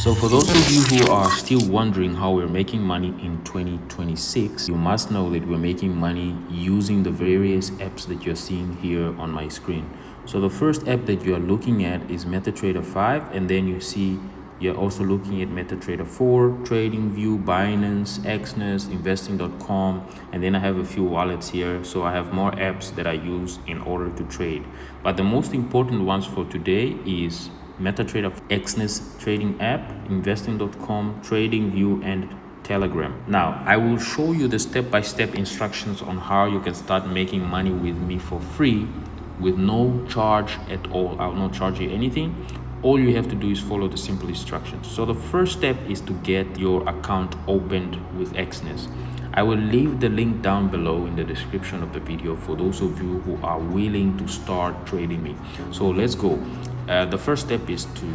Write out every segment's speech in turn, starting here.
So for those of you who are still wondering how we're making money in 2026, you must know that we're making money using the various apps that you're seeing here on my screen. So the first app that you are looking at is MetaTrader 5, and then you see you're also looking at MetaTrader 4, TradingView, Binance, Exness, Investing.com, and then I have a few wallets here. So I have more apps that I use in order to trade. But the most important ones for today is MetaTrader, Exness trading app, Investing.com, TradingView, and Telegram. Now, I will show you the step-by-step instructions on how you can start making money with me for free with no charge at all. I will not charge you anything. All you have to do is follow the simple instructions. So the first step is to get your account opened with Exness. I will leave the link down below in the description of the video for those of you who are willing to start trading me. So let's go. The first step is to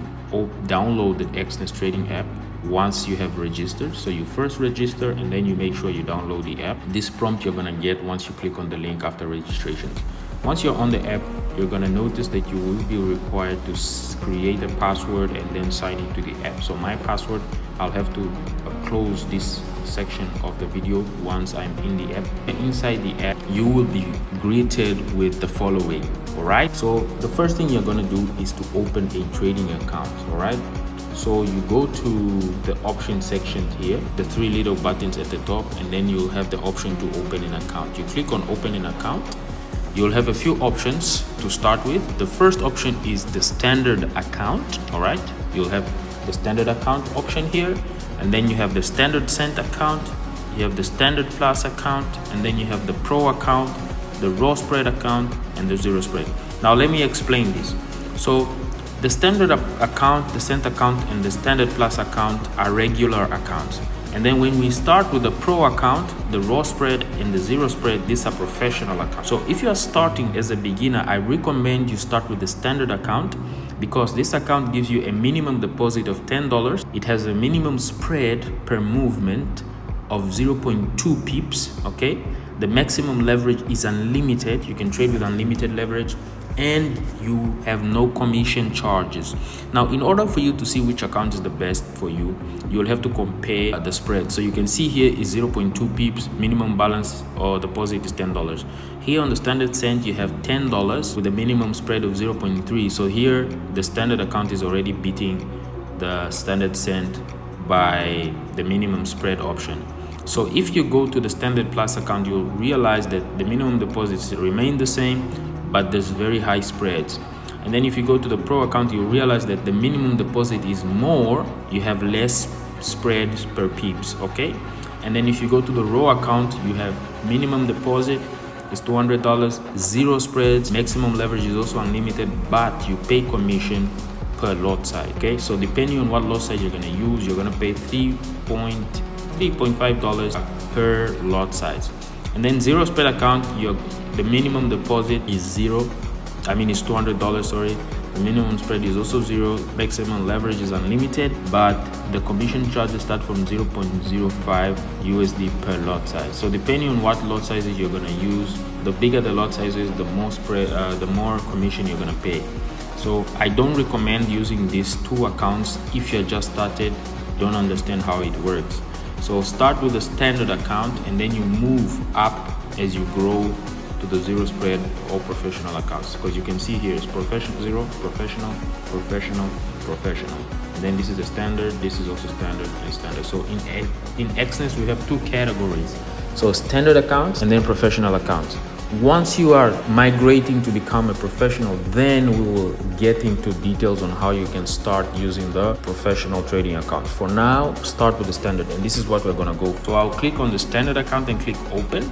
download the Exness trading app once you have registered. So you first register and then you make sure you download the app. This prompt you're gonna get once you click on the link after registration. Once you're on the app, you're gonna notice that you will be required to create a password and then sign into the app. So my password, I'll have to close this section of the video once I'm in the app. And inside the app, you will be greeted with the following. All right, so the first thing you're gonna do is to open a trading account. All right, so you go to the option section here, the three little buttons at the top, and then you'll have the option to open an account. You click on open an account. You'll have a few options to start with. The first option is the standard account. All right, you'll have the standard account option here, and then you have the standard cent account, you have the standard plus account, and then you have the pro account, the raw spread account, and the zero spread. Now let me explain this. So the standard account, the cent account, and the standard plus account are regular accounts. And then when we start with the pro account, the raw spread and the zero spread, these are professional accounts. So if you are starting as a beginner, I recommend you start with the standard account because this account gives you a minimum deposit of $10. It has a minimum spread per movement of 0.2 pips, okay? The maximum leverage is unlimited. You can trade with unlimited leverage, and you have no commission charges. Now, in order for you to see which account is the best for you, you'll have to compare the spread. So you can see here is 0.2 pips, minimum balance or deposit is $10. Here on the standard cent, you have $10 with a minimum spread of 0.3. So here, the standard account is already beating the standard cent by the minimum spread option. So if you go to the standard plus account, you'll realize that the minimum deposits remain the same, but there's very high spreads. And then if you go to the pro account, you realize that the minimum deposit is more, you have less spreads per pips, okay? And then if you go to the raw account, you have minimum deposit is $200, zero spreads, maximum leverage is also unlimited, but you pay commission per lot size, okay? So depending on what lot size you're gonna use, you're gonna pay $3.5 per lot size. And then zero spread account, the minimum deposit is zero. It's $200, sorry. The minimum spread is also zero. Maximum leverage is unlimited, but the commission charges start from 0.05 USD per lot size. So depending on what lot sizes you're gonna use, the bigger the lot size is, the more spread, the more commission you're gonna pay. So I don't recommend using these two accounts if you're just started, don't understand how it works. So start with the standard account and then you move up as you grow to the zero spread or professional accounts, because you can see here it's professional, zero, professional, professional, professional. And then this is the standard, this is also standard and standard. So in Exness we have two categories. So standard accounts and then professional accounts. Once you are migrating to become a professional, then we will get into details on how you can start using the professional trading account. For now, start with the standard, and this is what we're gonna go. So I'll click on the standard account and click open.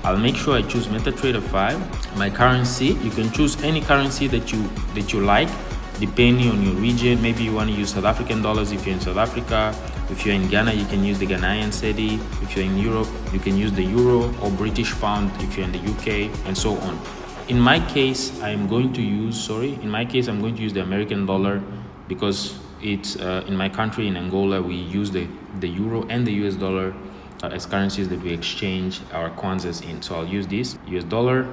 I'll make sure I choose MetaTrader 5. My currency, you can choose any currency that you like, depending on your region. Maybe you want to use South African dollars if you're in South Africa. If you're in Ghana, you can use the Ghanaian cedi. If you're in Europe, you can use the euro or British pound if you're in the UK, and so on. In my case, I'm going to use the American dollar because it's in my country, in Angola, we use the euro and the US dollar as currencies that we exchange our kwanzas in. So I'll use this US dollar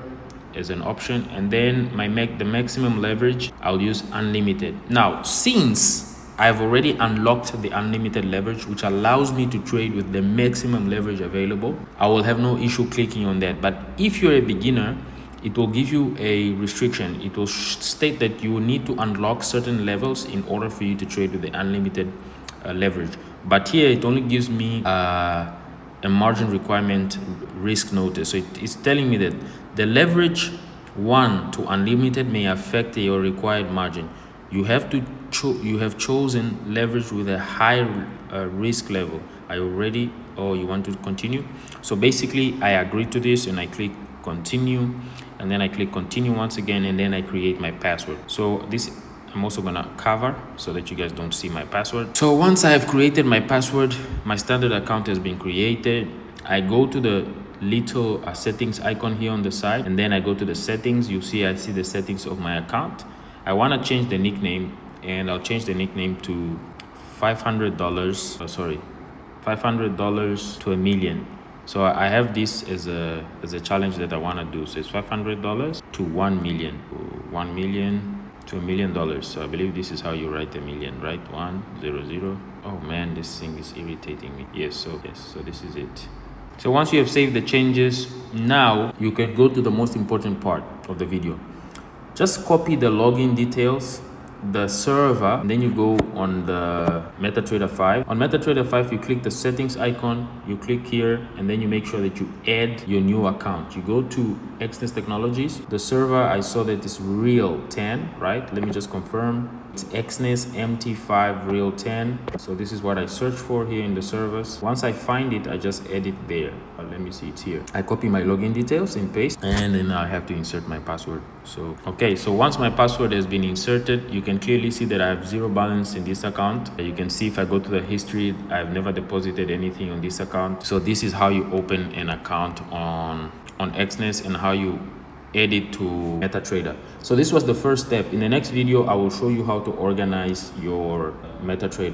as an option, and then the maximum leverage, I'll use unlimited. Now, since I've already unlocked the unlimited leverage, which allows me to trade with the maximum leverage available. I will have no issue clicking on that. But if you're a beginner, it will give you a restriction. It will state that you will need to unlock certain levels in order for you to trade with the unlimited leverage. But here it only gives me a margin requirement risk notice. So it's telling me that the leverage 1 to unlimited may affect your required margin. You have to you have chosen leverage with a high risk level. Are you ready, or you want to continue? So basically I agree to this and I click continue, and then I click continue once again, and then I create my password. So this I'm also gonna cover so that you guys don't see my password. So once I have created my password, my standard account has been created. I go to the little settings icon here on the side, and then I go to the settings. You see I see the settings of my account. I want to change the nickname, and I'll change the nickname to $500 $500 to $1 million. So I have this as a challenge that I want to do. So it's $500 to 1 million, 1 million to $1 million. So I believe this is how you write a million, right? 100. Oh man, this thing is irritating me. Yes, so this is it. So once you have saved the changes, now you can go to the most important part of the video. Just copy the login details, the server, and then you go on the MetaTrader 5. On MetaTrader 5, you click the settings icon, you click here, and then you make sure that you add your new account. You go to Exness Technologies. The server, I saw that it's Real 10, right? Let me just confirm. It's Exness MT5 Real 10. So this is what I search for here in the servers. Once I find it, I just add it there. Let me see, it's here. I copy my login details and paste, and then I have to insert my password. So okay, so once my password has been inserted, you can clearly see that I have zero balance in this account. You can see if I go to the history, I've never deposited anything on this account. So this is how you open an account on Exness and how you add it to MetaTrader. So this was the first step. In the next video, I will show you how to organize your MetaTrader.